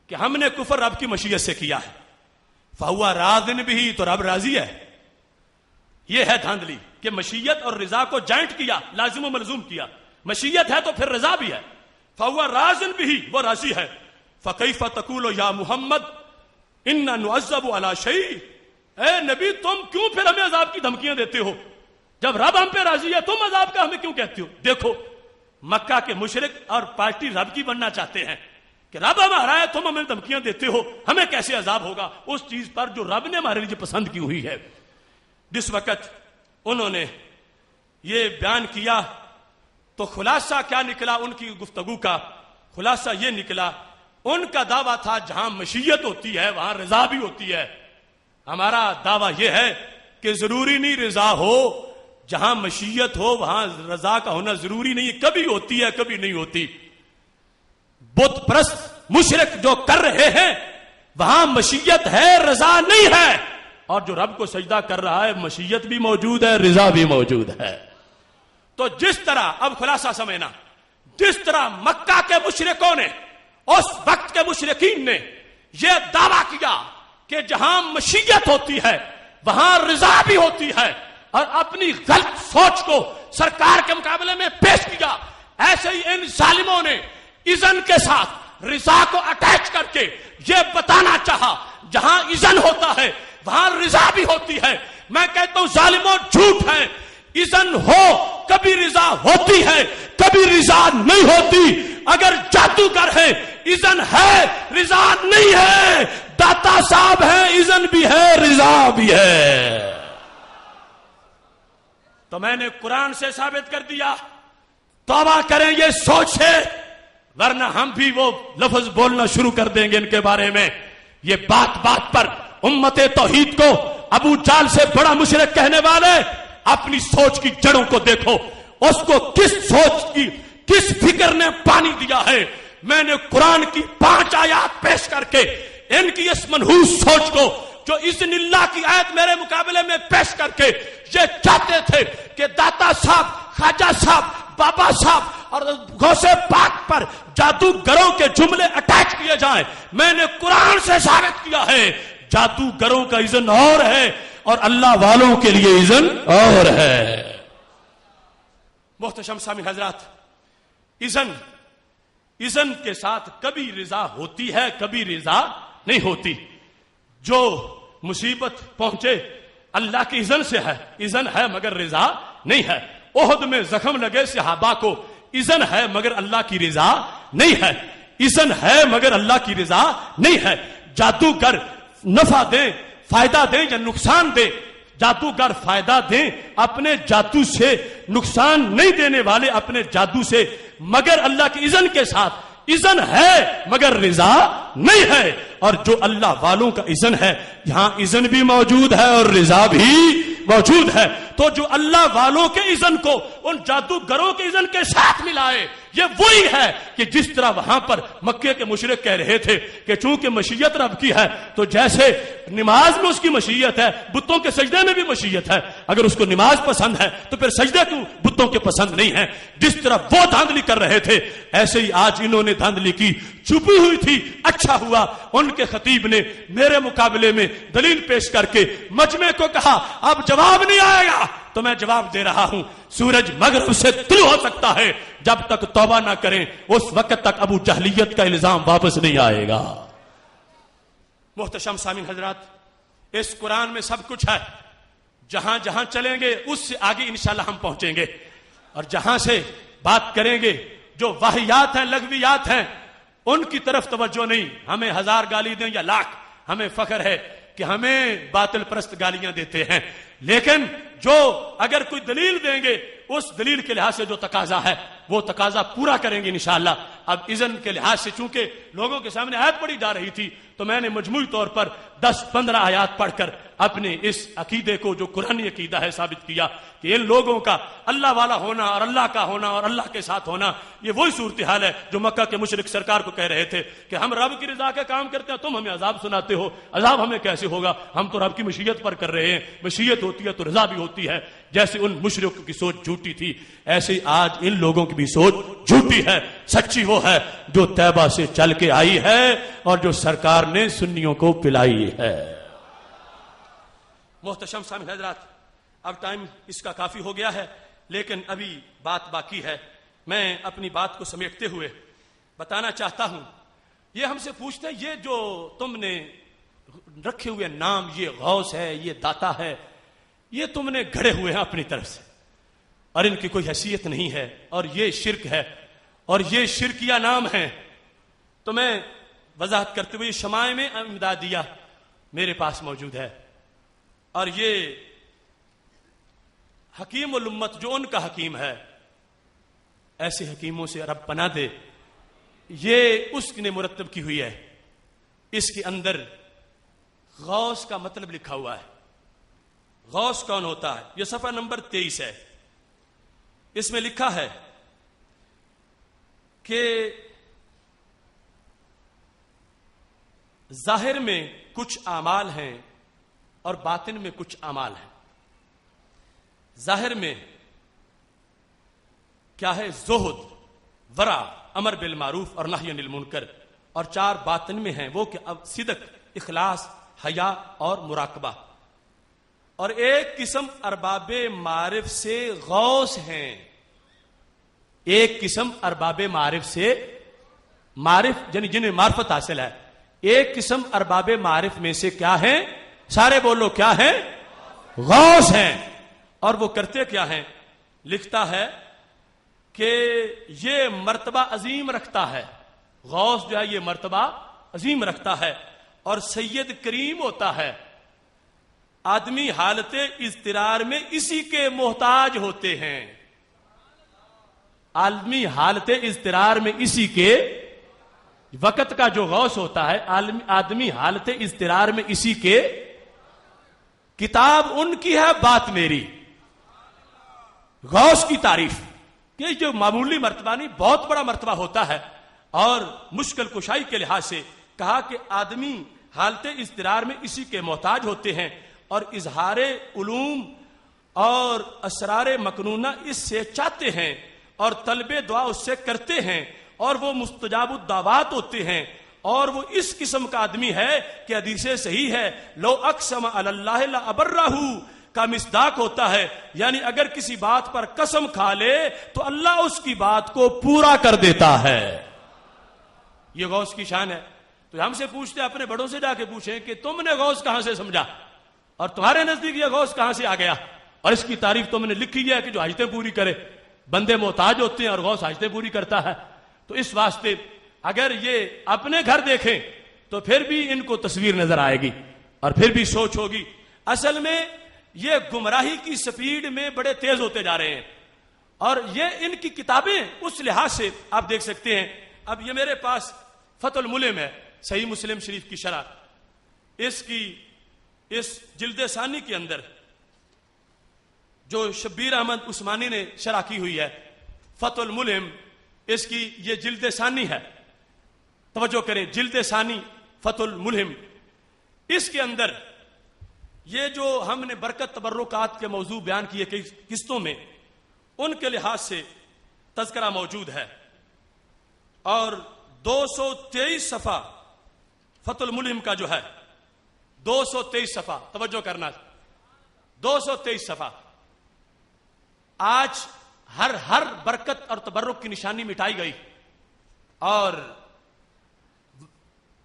کہ ہم نے کفر رب کی مشیت سے کیا ہے، فہو راضٍ بہ، تو رب راضی ہے. یہ ہے دھاندلی کہ مشیت اور رضا کو جوائنٹ کیا، لازم و ملزوم کیا. مشیت ہے تو پھر رضا بھی ہے. فہو راضٍ بہ، وہ راضی ہے. فکیف تقول یا محمد انا نعذب علی شیء، اے نبی تم کیوں پھر ہمیں عذاب کی دھمکیاں دیتے ہو؟ جب رب ہم پہ راضی ہے تم عذاب کا ہمیں کیوں کہتے ہو؟ دیکھو مکہ کے مشرک اور پارٹی رب کی بننا چاہتے ہیں کہ رب ہمارا ہے، تم ہمیں دھمکیاں دیتے ہو، ہمیں کیسے عذاب ہوگا اس چیز پر جو رب نے ہمارے لیے پسند کی ہوئی ہے. جس وقت انہوں نے یہ بیان کیا تو خلاصہ کیا نکلا ان کی گفتگو کا؟ خلاصہ یہ نکلا ان کا دعویٰ تھا جہاں مشیت ہوتی ہے وہاں رضا بھی ہوتی ہے. ہمارا دعویٰ یہ ہے کہ ضروری نہیں رضا ہو، جہاں مشیت ہو وہاں رضا کا ہونا ضروری نہیں، کبھی ہوتی ہے کبھی نہیں ہوتی. بت پرست مشرک جو کر رہے ہیں وہاں مشیت ہے رضا نہیں ہے، اور جو رب کو سجدہ کر رہا ہے مشیت بھی موجود ہے رضا بھی موجود ہے. تو جس طرح اب خلاصہ سمجھنا، جس طرح مکہ کے مشرکوں نے، اس وقت کے مشرکین نے یہ دعویٰ کیا کہ جہاں مشیت ہوتی ہے وہاں رضا بھی ہوتی ہے، اور اپنی غلط سوچ کو سرکار کے مقابلے میں پیش کیا، ایسے ہی ان ظالموں نے اذن کے ساتھ رضا کو اٹیچ کر کے یہ بتانا چاہا جہاں اذن ہوتا ہے وہاں رضا بھی ہوتی ہے. میں کہتا ہوں ظالموں جھوٹ ہے، اذن ہو کبھی رضا ہوتی ہے کبھی رضا نہیں ہوتی. اگر جادوگر ہے اذن ہے رضا نہیں ہے، داتا صاحب ہے اذن بھی ہے رضا بھی ہے. تو میں نے قرآن سے ثابت کر دیا. توبہ کریں یہ سوچ سے، ورنہ ہم بھی وہ لفظ بولنا شروع کر دیں گے ان کے بارے میں. یہ بات بات پر امت توحید کو ابو جال سے بڑا مشرک کہنے والے اپنی سوچ کی جڑوں کو دیکھو، اس کو کس سوچ کی کس فکر نے پانی دیا ہے. میں نے قرآن کی 5 آیات پیش کر کے ان کی اس منحوس سوچ کو جو اذن اللہ کی آیت میرے مقابلے میں پیش کر کے یہ چاہتے تھے کہ داتا صاحب، خواجہ صاحب، بابا صاحب اور غوث پاک پر جادوگروں کے جملے اٹیچ کیے جائیں، میں نے قرآن سے ثابت کیا ہے جادوگروں کا اذن اور ہے اور اللہ والوں کے لیے اذن اور ہے. محتشم سامعین حضرات، اذن کے ساتھ کبھی رضا ہوتی ہے کبھی رضا نہیں ہوتی. جو مصیبت پہنچے اللہ کی اذن سے ہے، اذن ہے مگر رضا نہیں ہے. احد میں زخم لگے صحابہ کو، اذن ہے مگر اللہ کی رضا نہیں ہے، اذن ہے مگر اللہ کی رضا نہیں ہے. جادوگر نفع دیں، فائدہ دیں یا نقصان دیں، جادوگر فائدہ دیں اپنے جادو سے، نقصان نہیں دینے والے اپنے جادو سے، مگر اللہ کی اذن کے ساتھ. اذن ہے مگر رضا نہیں ہے. اور جو اللہ والوں کا اذن ہے یہاں اذن بھی موجود ہے اور رضا بھی موجود ہے. تو جو اللہ والوں کے اذن کو ان جادوگروں کے اذن کے ساتھ ملائے، یہ وہی ہے کہ جس طرح وہاں پر مکے کے مشرک کہہ رہے تھے کہ چونکہ مشیت رب کی ہے تو جیسے نماز میں اس کی مشیت ہے بتوں کے سجدے میں بھی مشیت ہے، اگر اس کو نماز پسند ہے تو پھر سجدے کیوں بتوں کے پسند نہیں ہے. جس طرح وہ دھاندلی کر رہے تھے ایسے ہی آج انہوں نے دھاندلی کی، چھپی ہوئی تھی. اچھا ہوا ان کے خطیب نے میرے مقابلے میں دلیل پیش کر کے مجمع کو کہا اب جواب نہیں آئے گا تو میں جواب دے رہا ہوں. سورج مغرب سے طلوع ہو سکتا ہے، جب تک توبہ نہ کریں اس وقت تک ابو جہلیت کا الزام واپس نہیں آئے گا. محتشم سامعین حضرات، اس قرآن میں سب کچھ ہے. جہاں جہاں چلیں گے اس سے آگے انشاءاللہ ہم پہنچیں گے، اور جہاں سے بات کریں گے جو واہیات ہیں، لغویات ہیں، ان کی طرف توجہ نہیں. ہمیں 1000 گالی دیں یا لاکھ، ہمیں فخر ہے کہ ہمیں باطل پرست گالیاں دیتے ہیں، لیکن جو اگر کوئی دلیل دیں گے اس دلیل کے لحاظ سے جو تقاضا ہے وہ تقاضا پورا کریں گے انشاءاللہ. اب اذن کے لحاظ سے چونکہ لوگوں کے سامنے آیت پڑھی جا رہی تھی تو میں نے مجموعی طور پر 10-15 آیات پڑھ کر اپنے اس عقیدے کو جو قرآنی عقیدہ ہے ثابت کیا کہ ان لوگوں کا اللہ والا ہونا اور اللہ کا ہونا اور اللہ کے ساتھ ہونا یہ وہی صورتحال ہے جو مکہ کے مشرک سرکار کو کہہ رہے تھے کہ ہم رب کی رضا کے کام کرتے ہیں، تم ہمیں عذاب سناتے ہو، عذاب ہمیں کیسے ہوگا، ہم تو رب کی مشیت پر کر رہے ہیں، مشیت ہوتی ہے تو رضا بھی ہوتی ہے. جیسے ان مشرکوں کی سوچ جھوٹی تھی ایسے ہی آج ان لوگوں کی بھی سوچ جھوٹی ہے. سچی وہ وہ ہے جو طیبہ سے چل کے آئی ہے اور جو سرکار نے سنیوں کو پلائی ہے۔ محتشم سامعین حضرات، اب ٹائم اس کا کافی ہو گیا ہے، لیکن ابھی بات باقی ہے۔ میں اپنی بات کو سمیٹتے ہوئے بتانا چاہتا ہوں، یہ ہم سے پوچھتے ہیں یہ جو تم نے رکھے ہوئے نام، یہ غوث ہے، یہ داتا ہے، یہ تم نے گھڑے ہوئے ہیں اپنی طرف سے اور ان کی کوئی حیثیت نہیں ہے اور یہ شرک ہے اور یہ شرکیہ نام ہے۔ تو میں وضاحت کرتے ہوئے شمائع میں امدادیہ میرے پاس موجود ہے، اور یہ حکیم الامت جو ان کا حکیم ہے، ایسے حکیموں سے رب پناہ دے، یہ اس نے مرتب کی ہوئی ہے۔ اس کے اندر غوث کا مطلب لکھا ہوا ہے۔ غوث کون ہوتا ہے؟ یہ صفحہ نمبر 23 ہے۔ اس میں لکھا ہے کہ ظاہر میں کچھ اعمال ہیں اور باطن میں کچھ اعمال ہیں۔ ظاہر میں کیا ہے؟ زہد، ورع، امر بالمعروف اور نہی عن المنکر، اور 4 باطن میں ہیں وہ کہ اب صدق، اخلاص، حیا اور مراقبہ۔ اور ایک قسم ارباب معارف سے غوث ہیں، ایک قسم ارباب معارف سے، معرف یعنی جنہیں معرفت حاصل ہے، ایک قسم ارباب معارف میں سے کیا ہیں؟ سارے بولو کیا ہیں؟ غوث ہیں۔ اور وہ کرتے کیا ہیں؟ لکھتا ہے کہ یہ مرتبہ عظیم رکھتا ہے، غوث جو ہے یہ مرتبہ عظیم رکھتا ہے اور سید کریم ہوتا ہے۔ آدمی حالت اضطرار میں اسی کے محتاج ہوتے ہیں، عالمی حالت اضطرار میں اسی کے، وقت کا جو غوث ہوتا ہے آدمی حالت اضطرار میں اسی کے، کتاب ان کی ہے بات میری۔ غوث کی تعریف کہ جو معمولی مرتبہ نہیں، بہت بڑا مرتبہ ہوتا ہے، اور مشکل کشائی کے لحاظ سے کہا کہ آدمی حالت اضطرار میں اسی کے محتاج ہوتے ہیں، اور اظہار علوم اور اسرار مکنونہ اس سے چاہتے ہیں اور طلب دعا اس سے کرتے ہیں، اور وہ مستجاب الدعوات ہوتے ہیں، اور وہ اس قسم کا آدمی ہے کہ حدیث صحیح ہے، لو اقسم علی اللہ لابرہ کا مصداق ہوتا ہے، یعنی اگر کسی بات پر قسم کھا لے تو اللہ اس کی بات کو پورا کر دیتا ہے۔ یہ غوث کی شان ہے۔ تو ہم سے پوچھتے، اپنے بڑوں سے جا کے پوچھیں کہ تم نے غوث کہاں سے سمجھا اور تمہارے نزدیک یہ غوث کہاں سے آ گیا، اور اس کی تعریف تم نے لکھی ہے کہ جو حاجتیں پوری کرے۔ بندے محتاج ہوتے ہیں اور غوث حاجتیں پوری کرتا ہے۔ تو اس واسطے اگر یہ اپنے گھر دیکھیں تو پھر بھی ان کو تصویر نظر آئے گی اور پھر بھی سوچ ہوگی۔ اصل میں یہ گمراہی کی سپیڈ میں بڑے تیز ہوتے جا رہے ہیں، اور یہ ان کی کتابیں اس لحاظ سے آپ دیکھ سکتے ہیں۔ اب یہ میرے پاس فتح الملم ہے، صحیح مسلم شریف کی شرح، اس جلد ثانی کے اندر جو شبیر احمد عثمانی نے شرح کی ہوئی ہے، فتح الملم، اس کی یہ جلد ثانی ہے۔ توجہ کریں، جلد ثانی فتح الملم، اس کے اندر یہ جو ہم نے برکت تبرکات کے موضوع بیان کیے قسطوں میں، ان کے لحاظ سے تذکرہ موجود ہے، اور 223 صفحہ فتح الملم کا جو ہے، 223 صفحہ، توجہ کرنا، 223 صفحہ۔ آج ہر برکت اور تبرک کی نشانی مٹائی گئی، اور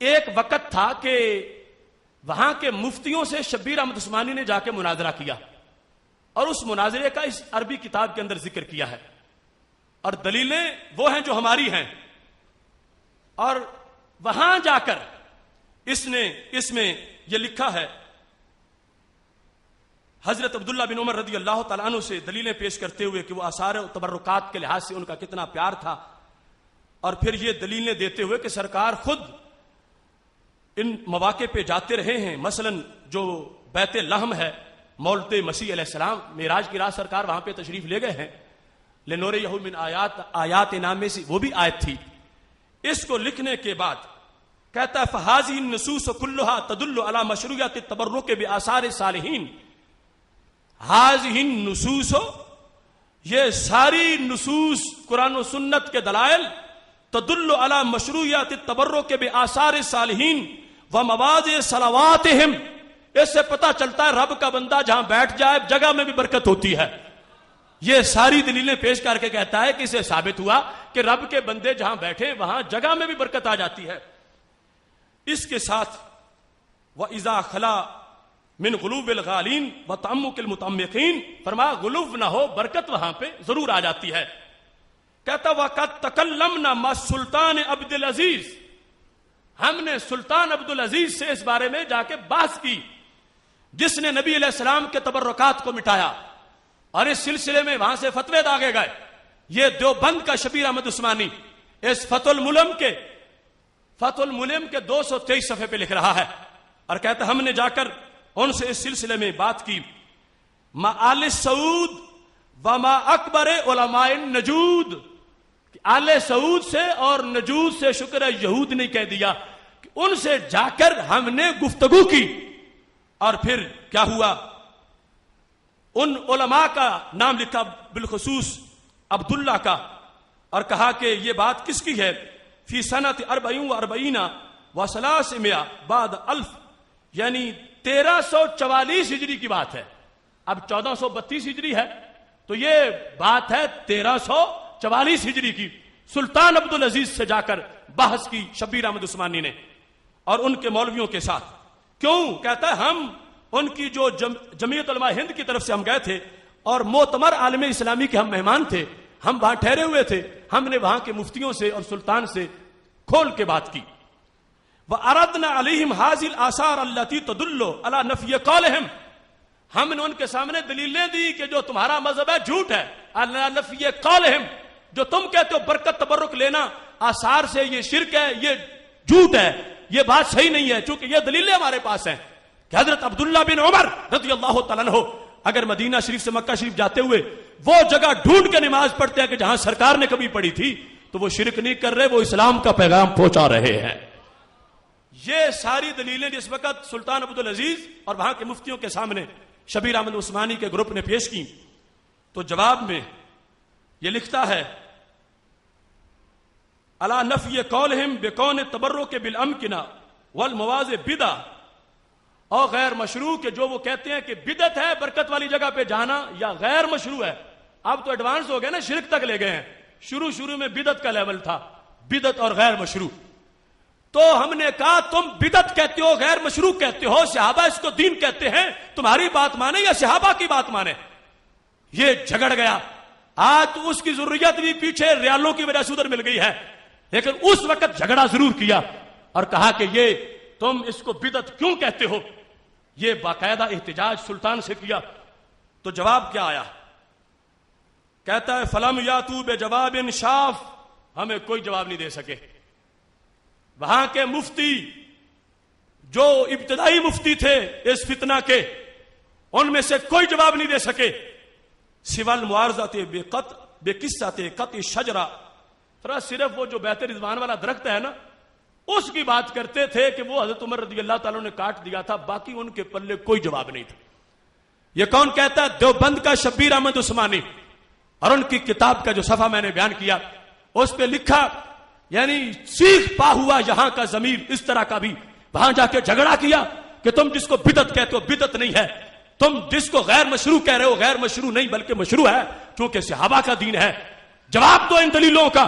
ایک وقت تھا کہ وہاں کے مفتیوں سے شبیر احمد عثمانی نے جا کے مناظرہ کیا، اور اس مناظرے کا اس عربی کتاب کے اندر ذکر کیا ہے، اور دلیلیں وہ ہیں جو ہماری ہیں، اور وہاں جا کر اس میں یہ لکھا ہے، حضرت عبداللہ بن عمر رضی اللہ تعالیٰ عنہ سے دلیلیں پیش کرتے ہوئے کہ وہ آثار و تبرکات کے لحاظ سے ان کا کتنا پیار تھا، اور پھر یہ دلیلیں دیتے ہوئے کہ سرکار خود ان مواقع پہ جاتے رہے ہیں۔ مثلا جو بیت لحم ہے، مولد مسیح علیہ السلام معراج کی رات سرکار وہاں پہ تشریف لے گئے ہیں، لنوریہ من آیات نام میں سے وہ بھی آیت تھی۔ اس کو لکھنے کے بعد کہتا ہے فہذہ النصوص کلھا تدل علی مشروعیت التبرک بآثار صالحین۔ ہذہ النصوص، یہ ساری نصوص قرآن و سنت کے دلائل تدل علی مشروعیت التبرک بآثار صالحین و مواضع صلواتہم. اس سے پتہ چلتا ہے رب کا بندہ جہاں بیٹھ جائے جگہ میں بھی برکت ہوتی ہے. یہ ساری دلیلیں پیش کر کے کہتا ہے کہ اسے ثابت ہوا کہ رب کے بندے جہاں بیٹھے وہاں جگہ میں بھی برکت آ جاتی ہے. اس کے ساتھ وَإِذَا خَلَا مِنْ غُلُوبِ الْغَالِينَ وَتَعَمُّقِ الْمُتَعَمِّقِينَ، فرمایا غلوف نہ ہو، برکت وہاں پہ ضرور آ جاتی ہے. کہتا وَقَدْ تَكَلَّمْنَا مَعَ السُّلْطَانِ عبد العزیز، ہم نے سلطان عبد العزیز سے اس بارے میں جا کے بحث کی جس نے نبی علیہ السلام کے تبرکات کو مٹایا، اور اس سلسلے میں وہاں سے فتوے داغے گئے. یہ دیوبند کا شبیر احمد عثمانی اس فتح الملم کے 223 صفحے پہ لکھ رہا ہے اور کہتا ہم نے جا کر ان سے اس سلسلے میں بات کی. ما آل سعود و ما اکبر علماء النجود، آل سعود سے اور نجود سے، شکر ہے یہود نہیں کہہ دیا، کہ ان سے جا کر ہم نے گفتگو کی. اور پھر کیا ہوا، ان علماء کا نام لکھا بالخصوص عبداللہ کا، اور کہا کہ یہ بات کس کی ہے. فی سنت 44 و 300 بعد الف، یعنی 1344 ہجری کی بات ہے. اب 1432 ہجری ہے تو یہ بات ہے 1344 ہجری کی. سلطان عبد العزیز سے جا کر بحث کی شبیر احمد عثمانی نے اور ان کے مولویوں کے ساتھ. کیوں؟ کہتا ہے ہم ان کی جو جمعیت علماء ہند کی طرف سے ہم گئے تھے اور معتمر عالم اسلامی کے ہم مہمان تھے، ہم وہاں ٹھہرے ہوئے تھے، ہم نے وہاں کے مفتیوں سے اور سلطان سے کھول کے بات کی. وَأَرَدْنَا عَلَيْهِمْ هَذِهِ الْآثَارَ الَّتِي تَدُلُّ عَلَى نَفْيِ قَوْلِهِمْ، ہم نے ان کے سامنے دلیلیں دی کہ جو تمہارا مذہب ہے جھوٹ ہے. عَلَى نَفْيِ قَوْلِهِمْ، جو تم کہتے ہو برکت تبرک لینا آثار سے یہ شرک ہے، یہ جھوٹ ہے، یہ بات صحیح نہیں ہے. چونکہ یہ دلیلیں ہمارے پاس ہیں کہ حضرت عبداللہ بن عمر رضی اللہ تعالیٰ عنہ اگر مدینہ شریف سے مکہ شریف جاتے ہوئے وہ جگہ ڈھونڈ کے نماز پڑھتے ہیں کہ جہاں سرکار نے کبھی پڑھی تھی، تو وہ شرک نہیں کر رہے، وہ اسلام کا پیغام پہنچا رہے ہیں. یہ ساری دلیلیں جس وقت سلطان عبد العزیز اور وہاں کے مفتیوں کے سامنے شبیر احمد عثمانی کے گروپ نے پیش کی، تو جواب میں یہ لکھتا ہے علی نفی قولہم بکون تبرک بالامکنہ والمواضع بدع، اور غیر مشروع کے جو وہ کہتے ہیں کہ بدعت ہے برکت والی جگہ پہ جانا یا غیر مشروع ہے. اب تو ایڈوانس ہو گئے نا، شرک تک لے گئے ہیں. شروع میں بدعت کا لیول تھا، بدعت اور غیر مشروع. تو ہم نے کہا تم بدعت کہتے ہو، غیر مشروع کہتے ہو، صحابہ اس کو دین کہتے ہیں، تمہاری بات مانے یا صحابہ کی بات مانے. یہ جھگڑ گیا. آج تو اس کی ضروریت بھی پیچھے ریالوں کی وجہ سے ادھر مل گئی ہے، لیکن اس وقت جھگڑا ضرور کیا اور کہا کہ یہ تم اس کو بدعت کیوں کہتے ہو. یہ باقاعدہ احتجاج سلطان سے کیا. تو جواب کیا آیا؟ کہتا ہے فلم یاتو بے جواب شاف، ہمیں کوئی جواب نہیں دے سکے. وہاں کے مفتی جو ابتدائی مفتی تھے اس فتنہ کے، ان میں سے کوئی جواب نہیں دے سکے. سوال معارضات بے قصۃ قطع شجرہ، صرف وہ جو بیت رضوان والا درخت ہے نا اس کی بات کرتے تھے کہ وہ حضرت عمر رضی اللہ تعالیٰ نے کاٹ دیا تھا، باقی ان کے پلے کوئی جواب نہیں تھا. یہ کون کہتا ہے؟ دیوبند کا شبیر احمد عثمانی. اور ان کی کتاب کا جو صفحہ میں نے بیان کیا اس پہ لکھا، یعنی سیخ پا ہوا یہاں کا ضمیر اس طرح کا بھی وہاں جا کے جھگڑا کیا کہ تم جس کو بدعت کہتے ہو بدعت نہیں ہے، تم جس کو غیر مشروع کہہ رہے ہو غیر مشروع نہیں بلکہ مشروع ہے، کیونکہ صحابہ کا دین ہے. جواب دو ان دلیلوں کا.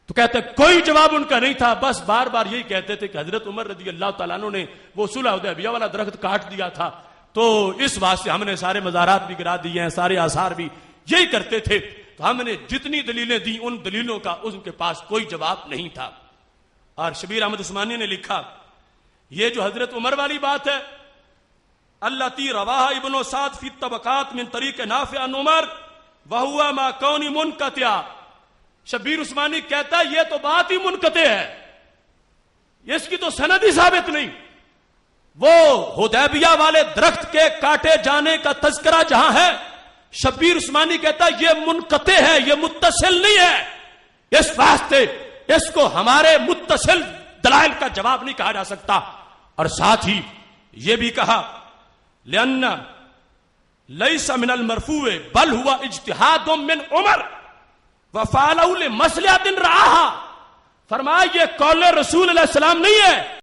تو کہتے کوئی جواب ان کا نہیں تھا، بس بار بار یہی کہتے تھے کہ حضرت عمر رضی اللہ تعالیٰ عنہ نے وہ صلح حدیبیہ والا درخت کاٹ دیا تھا، تو اس بات سے ہم نے سارے مزارات بھی گرا دیے ہیں، سارے آثار بھی، یہی کرتے تھے. تو ہم نے جتنی دلیلیں دی ان دلیلوں کا ان کے پاس کوئی جواب نہیں تھا. اور شبیر احمد عثمانی نے لکھا یہ جو حضرت عمر والی بات ہے، التی رواہ ابن سعد فی الطبقات من طریق نافع عن عمر وہوا ما کون منقطع. شبیر عثمانی کہتا ہے یہ تو بات ہی منقطع ہے، اس کی تو سند ہی ثابت نہیں. وہ حدیبیہ والے درخت کے کاٹے جانے کا تذکرہ جہاں ہے، شبیر عثمانی کہتا ہے یہ منقطع ہے، یہ متصل نہیں ہے. اس واسطے اس کو ہمارے متصل دلائل کا جواب نہیں کہا جا سکتا. اور ساتھ ہی یہ بھی کہا لأن ليس من المرفوع بل هو اجتهاد من عمر وفعله لمصلحة رعاها. فرمایا یہ قول رسول علیہ السلام نہیں ہے،